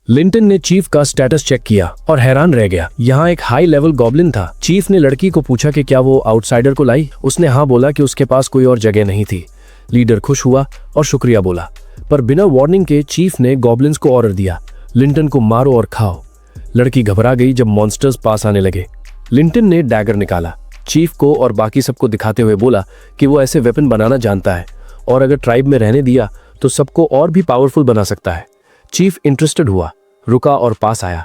Linton ने chief का status check किया और हैरान रह गया। यहाँ एक हाई लेवल गॉब्लिन था। चीफ ने लड़की को पूछा कि क्या वो आउटसाइडर को लाई। उसने हाँ बोला कि उसके पास कोई और जगह नहीं थी। लीडर खुश हुआ और शुक्रिया बोला, पर बिना वार्निंग के चीफ ने गॉब्लिन्स को ऑर्डर दिया, लिंटन को मारो और खाओ। लड़की घबरा गई जब मॉन्स्टर्स पास आने लगे। लिंटन ने डैगर निकाला, चीफ को और बाकी सबको दिखाते हुए बोला कि वो ऐसे वेपन बनाना जानता है और अगर ट्राइब में रहने दिया तो सबको और भी पावरफुल बना सकता है। चीफ इंटरेस्टेड हुआ, रुका और पास आया।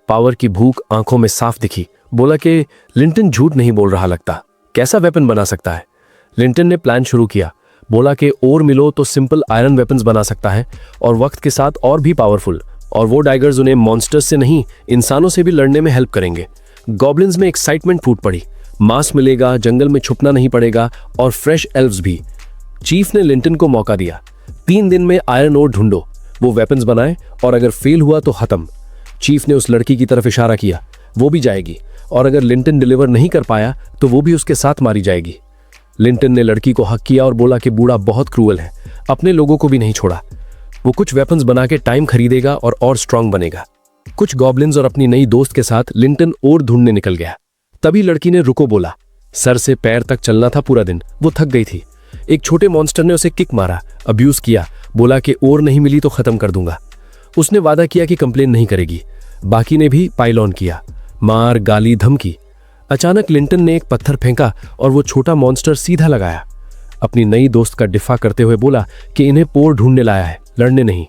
पावर की भूख आंखों में साफ दिखी। बोला कि लिंटन झूठ नहीं बोल रहा लगता, कैसा वेपन बना सकता है। लिंटन ने प्लान शुरू किया। बोला कि और मिलो तो सिंपल आयरन वेपन्स बना सकता है और वक्त के साथ और भी पावरफुल, और वो डाइगर्स उन्हें मॉन्स्टर्स से नहीं इंसानों से भी लड़ने में हेल्प करेंगे। गॉब्लिन्स में एक्साइटमेंट फूट पड़ी। मांस मिलेगा, जंगल में छुपना नहीं पड़ेगा और फ्रेश एल्व्स भी। चीफ ने लिंटन को मौका दिया, 3 दिन में आयरन ओर ढूंढो, वो वेपन्स बनाए और अगर फेल हुआ तो खत्म। चीफ ने उस लड़की की तरफ इशारा किया, वो भी जाएगी और अगर लिंटन डिलीवर नहीं कर पाया तो वो भी उसके साथ मारी जाएगी। लिंटन ने लड़की को हक किया और बोला कि बूढ़ा बहुत क्रूअल है, अपने लोगों को भी नहीं छोड़ा। वो कुछ वेपन्स बना के टाइम खरीदेगा और स्ट्रांग बनेगा। कुछ गॉब्लिन्स और अपनी नई दोस्त के साथ लिंटन और ढूंढने निकल गया। तभी लड़की ने रुको बोला। सर से पैर तक चलना था पूरा दिन, वो थक गई थी। एक छोटे मॉन्स्टर ने उसे किक मारा, अब्यूज किया, बोला कि और नहीं मिली तो खत्म कर दूंगा। उसने वादा किया कि कंप्लेन नहीं करेगी। बाकी ने भी पाइल ऑन किया, मार, गाली, धमकी। अचानक लिंटन ने एक पत्थर फेंका और वो छोटा मॉन्स्टर सीधा लगाया। अपनी नई दोस्त का डिफा करते हुए बोला कि इन्हें पोर ढूंढने लाया है, लड़ने नहीं।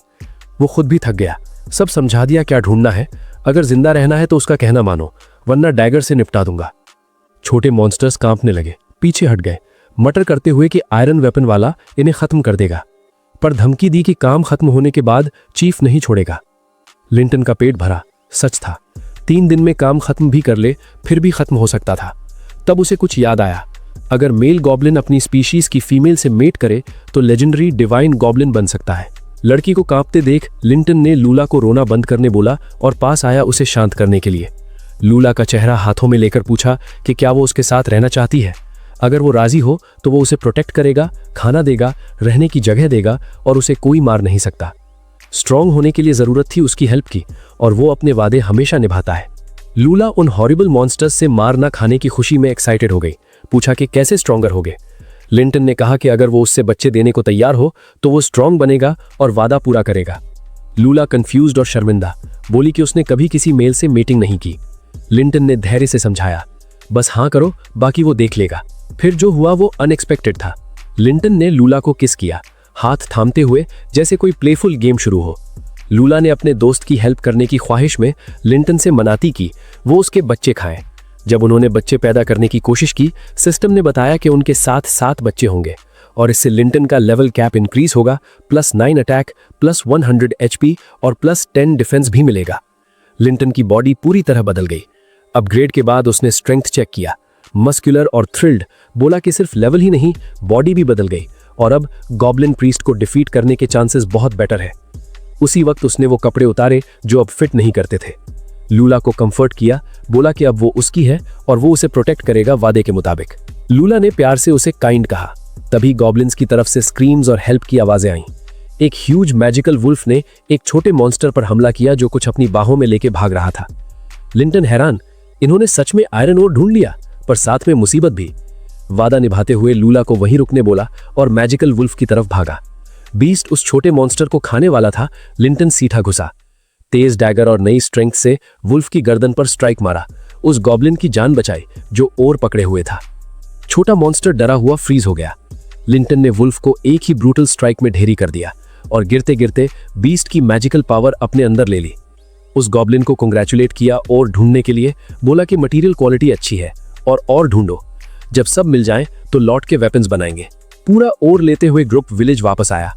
वो खुद भी थक गया। सब समझा दिया क्या ढूंढना है, अगर जिंदा रहना है तो उसका कहना मानो, वरना डैगर से निपटा दूंगा। छोटे मॉन्स्टर्स कांपने लगे, पीछे हट गए, मटर करते हुए कि आयरन वेपन वाला इन्हें खत्म कर देगा, पर धमकी दी कि काम खत्म होने के बाद चीफ नहीं छोड़ेगा। लिंटन का पेट भरा, सच था, 3 दिन में काम खत्म भी कर ले फिर भी खत्म हो सकता था। तब उसे कुछ याद आया, अगर मेल गॉब्लिन अपनी स्पीशीज की फीमेल से मेट करे तो लेजेंडरी डिवाइन गॉब्लिन बन सकता है। लड़की को कांपते देख लिंटन ने लूला को रोना बंद करने बोला और पास आया उसे शांत करने के लिए। लूला का चेहरा हाथों में लेकर पूछा कि क्या वो उसके साथ रहना चाहती है। अगर वो राजी हो तो वो उसे प्रोटेक्ट करेगा, खाना देगा, रहने की जगह देगा और उसे कोई मार नहीं सकता। स्ट्रांग होने के लिए जरूरत थी उसकी हेल्प की और वो अपने वादे हमेशा निभाता है। लूला उन हॉरिबल मॉन्स्टर्स से मार ना खाने की खुशी में एक्साइटेड हो गई। पूछा कि कैसे स्ट्रॉन्गर होगे। लिंटन ने कहा कि अगर वो उससे बच्चे देने को तैयार हो तो वो स्ट्रांग बनेगा और वादा पूरा करेगा। लूला कंफ्यूज्ड और शर्मिंदा, बोली कि उसने कभी किसी मेल से मीटिंग नहीं की। लिंटन ने धैर्य से समझाया, बस हाँ करो, बाकी वो देख लेगा। फिर जो हुआ वो अनएक्सपेक्टेड था। लिंटन ने लूला को किस किया, हाथ थामते हुए, जैसे कोई प्लेफुल गेम शुरू हो। लूला ने अपने दोस्त की हेल्प करने की ख्वाहिश में लिंटन से मनाती की वो उसके बच्चे खाएं। जब उन्होंने बच्चे पैदा करने की कोशिश की, सिस्टम ने बताया कि उनके साथ 7 बच्चे होंगे और इससे लिंटन का लेवल कैप इंक्रीज होगा, +9 अटैक, +100 HP और +10 डिफेंस भी मिलेगा। लिंटन की बॉडी पूरी तरह बदल गई। अपग्रेड के बाद उसने स्ट्रेंथ चेक किया, मस्कुलर और थ्रिल्ड। बोला कि सिर्फ लेवल ही नहीं, बॉडी भी बदल गई और अब गॉब्लिन प्रीस्ट को डिफीट करने के चांसेस बहुत बेटर है। उसी वक्त उसने वो कपड़े उतारे जो अब फिट नहीं करते थे। लूला को कंफर्ट किया, बोला कि अब वो उसकी है और वो उसे प्रोटेक्ट करेगा वादे के मुताबिक। लूला ने प्यार से उसे काइंड कहा। तभी गॉब्लिन्स की तरफ से स्क्रीम्स और हेल्प की आवाजें आईं। एक ह्यूज मैजिकल वुल्फ ने एक छोटे मॉन्स्टर पर हमला किया जो कुछ अपनी बाहों में लेके भाग रहा था। लिंटन हैरान, इन्होंने सच में आयरन ओर ढूंढ लिया, पर साथ में मुसीबत भी। वादा निभाते हुए लूला को वहीं रुकने बोला और मैजिकल वुल्फ की तरफ भागा। बीस्ट उस छोटे मॉन्स्टर को खाने वाला था। लिंटन सीधा घुसा, तेज डैगर और नई स्ट्रेंथ से वुल्फ की गर्दन पर स्ट्राइक मारा। उस गॉब्लिन की जान बचाई जो और पकड़े हुए था। छोटा मॉन्स्टर डरा हुआ फ्रीज हो गया। लिंटन ने वुल्फ को एक ही ब्रूटल स्ट्राइक में ढेरी कर दिया और गिरते गिरते बीस्ट की मैजिकल पावर अपने अंदर ले ली। उस गॉब्लिन को कांग्रेचुलेट किया और ढूंढने के लिए बोला कि मटेरियल क्वालिटी अच्छी है और ढूंढो, जब सब मिल जाएं तो लौट के वेपन्स बनाएंगे। पूरा और लेते हुए ग्रुप विलेज वापस आया।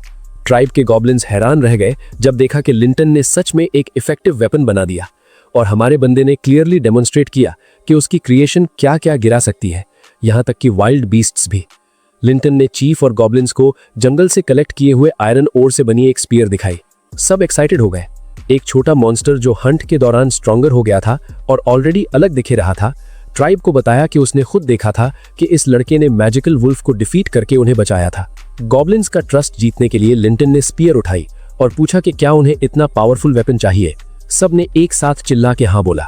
ट्राइब के गॉब्लिन्स हैरान रह गए जब देखा कि लिंटन ने सच में एक इफेक्टिव वेपन बना दिया और हमारे बंदे ने क्लियरली डेमोन्स्ट्रेट किया कि उसकी क्रिएशन क्या क्या गिरा सकती है, यहाँ तक कि वाइल्ड बीस्ट्स भी। लिंटन ने चीफ और गॉब्लिन्स को जंगल से कलेक्ट किए हुए आयरन ओर से बनी एक स्पीयर दिखाई। सब एक्साइटेड हो गए। एक छोटा मॉन्स्टर जो हंट के दौरान स्ट्रॉन्गर हो गया था और ऑलरेडी अलग दिखे रहा था, ट्राइब को बताया कि उसने खुद देखा था कि इस लड़के ने मैजिकल वुल्फ को डिफीट करके उन्हें बचाया था। गॉब्लिन्स का ट्रस्ट जीतने के लिए लिंटन ने स्पीयर उठाई और पूछा कि क्या उन्हें इतना पावरफुल वेपन चाहिए। सब ने एक साथ चिल्ला के हाँ बोला,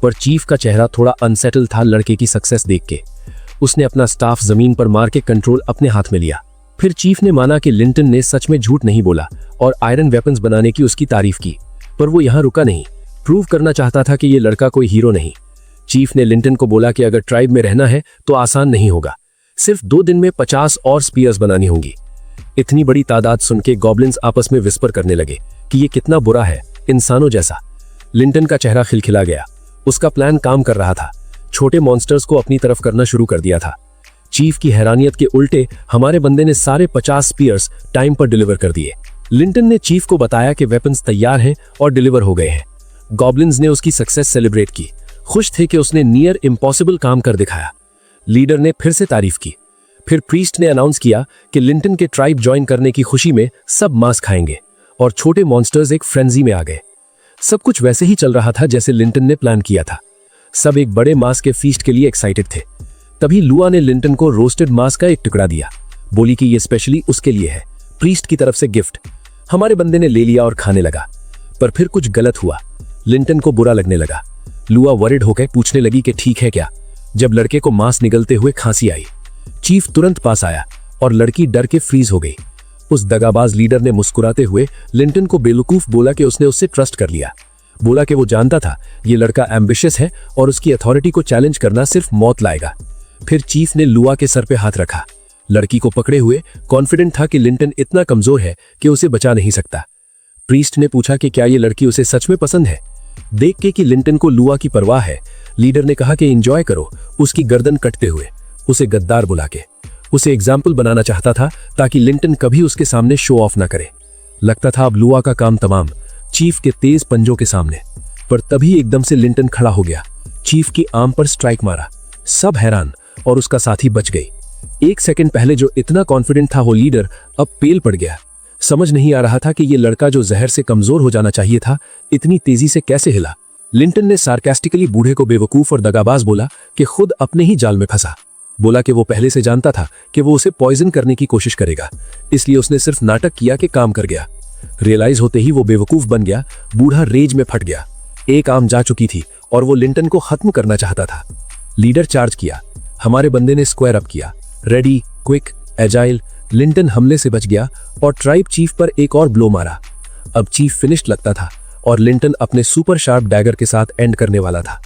पर चीफ का चेहरा थोड़ा अनसेटल था लड़के की सक्सेस देख के। उसने अपना स्टाफ जमीन पर मार के कंट्रोल अपने हाथ में लिया। फिर चीफ ने माना कि लिंटन ने सच में झूठ नहीं बोला और आयरन वेपन्स बनाने की उसकी तारीफ की। पर वो यहाँ रुका नहीं, प्रूव करना चाहता था कि ये लड़का कोई हीरो नहीं। चीफ ने लिंटन को बोला कि अगर ट्राइब में रहना है तो आसान नहीं होगा, सिर्फ 2 दिन में 50 और स्पीयर्स बनानी होंगी। इतनी बड़ी तादाद सुन के गॉब्लिन्स आपस में विस्पर करने लगे कि ये कितना बुरा है, इंसानों जैसा। लिंटन का चेहरा खिलखिला गया। उसका प्लान काम कर रहा था। छोटे मॉन्स्टर्स को अपनी तरफ करना शुरू कर दिया था। चीफ की हैरानियत के उल्टे हमारे बंदे ने सारे 50 स्पीयर्स टाइम पर डिलीवर कर दिए। लिंटन ने चीफ को बताया कि वेपन्स तैयार हैं और डिलीवर हो गए हैं। गॉब्लिन्स ने उसकी सक्सेस सेलिब्रेट की, खुश थे कि उसने नियर इम्पॉसिबल काम कर दिखाया। लीडर ने फिर से तारीफ की। फिर प्रीस्ट ने अनाउंस किया कि लिंटन के ट्राइब ज्वाइन करने की खुशी में सब मांस खाएंगे और छोटे मॉन्स्टर्स एक फ्रेंजी में आ गए। सब कुछ वैसे ही चल रहा था जैसे लिंटन ने प्लान किया था। सब एक बड़े मांस के फीस्ट के लिए एक्साइटेड थे। तभी लुआ ने लिंटन को रोस्टेड मांस का एक टुकड़ा दिया। बोली कि ये स्पेशली उसके लिए है, प्रीस्ट की तरफ से गिफ्ट। हमारे बंदे ने ले लिया और खाने लगा। पर फिर कुछ गलत हुआ। लिंटन को बुरा लगने लगा। लुआ वरिड होकर पूछने लगी कि ठीक है क्या। जब लड़के को मांस निगलते हुए खांसी आई, चीफ तुरंत पास आया और लड़की डर के फ्रीज हो गई। उस दगाबाज लीडर ने मुस्कुराते हुए लिंटन को बेवकूफ बोला कि उसने उससे ट्रस्ट कर लिया। बोला कि वो जानता था ये लड़का एम्बिशियस है और उसकी अथॉरिटी को चैलेंज करना सिर्फ मौत लाएगा। फिर चीफ ने लुआ के सर पे हाथ रखा। लड़की को पकड़े हुए कॉन्फिडेंट था कि लिंटन इतना कमजोर है कि उसे बचा नहीं सकता। प्रीस्ट ने पूछा कि क्या ये लड़की उसे सच में पसंद है। देख के कि लिंटन को लुआ की परवाह है, लीडर ने कहा कि एंजॉय करो, उसकी गर्दन कटते हुए, उसे गद्दार बुला के। उसे एग्जाम्पल बनाना चाहता था ताकि लिंटन कभी उसके सामने शो ऑफ ना करे। लगता था अब लुआ का काम तमाम, चीफ के तेज पंजों के सामने। पर तभी एकदम से लिंटन खड़ा हो गया, चीफ की आर्म पर स्ट्राइक मारा। सब हैरान और उसका साथी बच गई। 1 सेकंड पहले जो इतना कॉन्फिडेंट था वो लीडर अब पेल पड़ गया। समझ नहीं आ रहा था कि ये लड़का जो जहर से कमजोर हो जाना चाहिए था इतनी तेजी से कैसे हिला। लिंटन ने सार्कास्टिकली बूढ़े को बेवकूफ और दगाबाज बोला कि खुद अपने ही जाल में फंसा। बोला कि वो पहले से जानता था कि वो उसे पॉइजन करने की कोशिश करेगा, इसलिए उसने सिर्फ नाटक किया कि काम कर गया। रियलाइज होते ही वो बेवकूफ बन गया। बूढ़ा रेज में फट गया। एक आर्म जा चुकी थी और वो लिंटन को खत्म करना चाहता था। लीडर चार्ज किया। हमारे बंदे ने स्क्वायर अप किया। Ready, quick, agile. लिंटन हमले से बच गया और ट्राइब चीफ पर एक और ब्लो मारा। अब चीफ फिनिश्ड लगता था और लिंटन अपने सुपर शार्प डैगर के साथ एंड करने वाला था।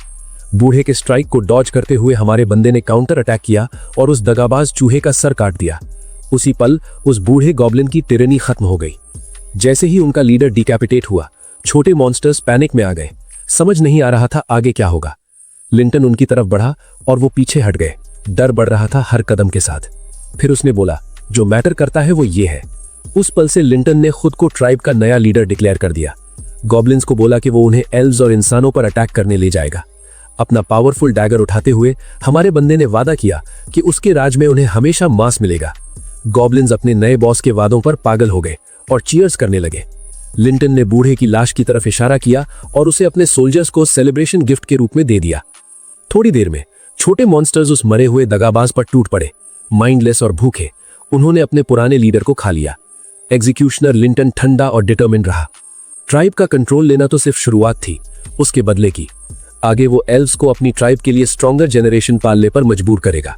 बूढ़े के स्ट्राइक को डॉज करते हुए हमारे बंदे ने काउंटर अटैक किया और उस दगाबाज चूहे का सर काट दिया। उसी पल उस बूढ़े गॉब्लिन की टिरेनी खत्म हो गई। जैसे ही उनका लीडर डिकैपिटेट हुआ, छोटे मॉन्स्टर्स पैनिक में आ गए। समझ नहीं आ रहा था आगे क्या होगा। लिंटन उनकी तरफ बढ़ा और वो पीछे हट गए। डर बढ़ रहा था हर कदम के साथ। फिर उसने बोला, जो मैटर करता है वो ये है। उस पल से लिंटन ने खुद को ट्राइब का नया लीडर डिक्लेयर कर दिया। गॉब्लिन्स को बोला कि वो उन्हें एल्व्स और इंसानों पर अटैक करने ले जाएगा। अपना पावरफुल डैगर उठाते हुए हमारे बंदे ने वादा किया कि उसके राज में उन्हें हमेशा मांस मिलेगा। गॉब्लिन्स अपने नए बॉस के वादों पर पागल हो गए और चीयर्स करने लगे। लिंटन ने बूढ़े की लाश की तरफ इशारा किया और उसे अपने सोल्जर्स को सेलिब्रेशन गिफ्ट के रूप में दे दिया। थोड़ी देर में छोटे मॉन्स्टर्स उस मरे हुए दगाबाज पर टूट पड़े। माइंडलेस और भूखे उन्होंने अपने पुराने लीडर को खा लिया। एग्जीक्यूशनर लिंटन ठंडा और डिटर्मिन्ड रहा। ट्राइब का कंट्रोल लेना तो सिर्फ शुरुआत थी उसके बदले की। आगे वो एल्व्स को अपनी ट्राइब के लिए स्ट्रॉन्गर जेनरेशन पालने पर मजबूर करेगा।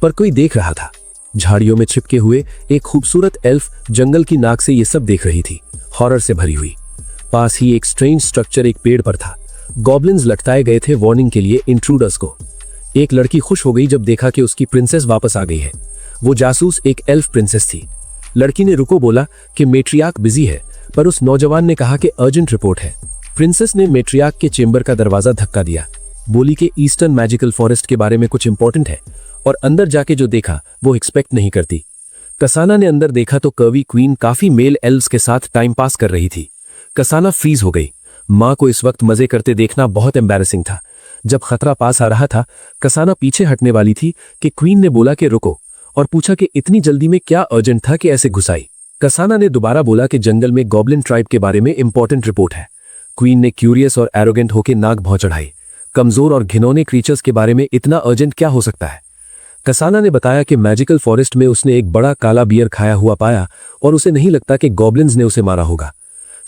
पर कोई देख रहा था। झाड़ियों में छिपके हुए एक खूबसूरत एल्फ जंगल की नाक से ये सब देख रही थी, हॉरर से भरी हुई। पास ही एक स्ट्रेंज स्ट्रक्चर एक पेड़ पर था। गॉब्लिन्स लटकाए गए थे वार्निंग के लिए इंट्रूडर्स को। एक लड़की खुश हो गई जब देखा कि उसकी प्रिंसेस वापस आ गई है। वो जासूस एक एल्फ प्रिंसेस थी। लड़की ने रुको बोला कि मेट्रियार्क बिजी है, पर उस नौजवान ने कहा कि अर्जेंट रिपोर्ट है। प्रिंसेस ने मेट्रियार्क के चेंबर का दरवाजा धक्का दिया। बोली कि ईस्टर्न मैजिकल फॉरेस्ट के बारे में कुछ इंपॉर्टेंट है, और अंदर जाके जो देखा वो एक्सपेक्ट नहीं करती। कसाना ने अंदर देखा तो कर्वी क्वीन काफी मेल एल्व्स के साथ टाइम पास कर रही थी। कसाना फ्रीज हो गई। माँ को इस वक्त मजे करते देखना बहुत एम्बैरेसिंग था। जब खतरा पास आ रहा था, कसाना पीछे हटने वाली थी कि क्वीन ने बोला कि रुको, और पूछा कि इतनी जल्दी में क्या अर्जेंट था कि ऐसे घुसाई। कसाना ने दोबारा बोला कि जंगल में गॉब्लिन ट्राइब के बारे में इंपॉर्टेंट रिपोर्ट है। क्वीन ने क्यूरियस और एरोगेंट होकर नाक भौं चढ़ाई। कमजोर और घिनौने क्रीचर्स के बारे में इतना अर्जेंट क्या हो सकता है। कसाना ने बताया कि मैजिकल फॉरेस्ट में उसने एक बड़ा काला बियर खाया हुआ पाया और उसे नहीं लगता कि गॉब्लिन्स ने उसे मारा होगा।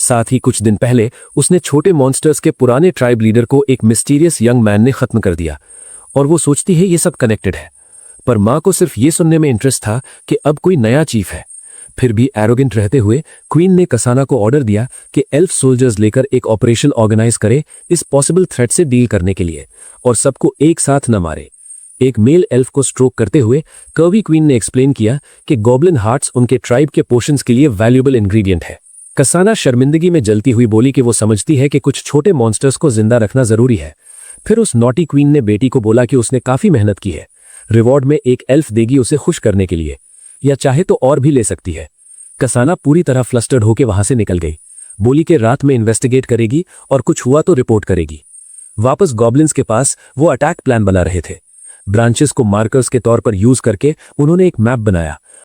साथ ही कुछ दिन पहले उसने छोटे मॉन्स्टर्स के पुराने ट्राइब लीडर को एक मिस्टीरियस यंग मैन ने खत्म कर दिया, और वो सोचती है ये सब कनेक्टेड है। पर माँ को सिर्फ ये सुनने में इंटरेस्ट था कि अब कोई नया चीफ है। फिर भी एरोगेंट रहते हुए क्वीन ने कसाना को ऑर्डर दिया कि एल्फ सोल्जर्स लेकर एक ऑपरेशन ऑर्गेनाइज करे इस पॉसिबल थ्रेट से डील करने के लिए, और सबको एक साथ न मारे। एक मेल एल्फ को स्ट्रोक करते हुए कर्वी क्वीन ने एक्सप्लेन किया कि गॉब्लिन हार्ट्स उनके ट्राइब के पोशंस के लिए वैल्यूएबल इंग्रेडिएंट है। कसाना शर्मिंदगी में जलती हुई बोली कि वो समझती है कि कुछ छोटे मॉन्स्टर्स को जिंदा रखना जरूरी है। फिर उस नॉटी क्वीन ने बेटी को बोला कि उसने काफी मेहनत की है, रिवॉर्ड में एक एल्फ देगी उसे खुश करने के लिए, या चाहे तो और भी ले सकती है। कसाना पूरी तरह फ्लस्टर्ड होकर वहां से निकल गई। बोली कि रात में इन्वेस्टिगेट करेगी और कुछ हुआ तो रिपोर्ट करेगी। वापस गॉब्लिन्स के पास वो अटैक प्लान बना रहे थे। ब्रांचेस को मार्कर्स के तौर पर यूज करके उन्होंने एक मैप बनाया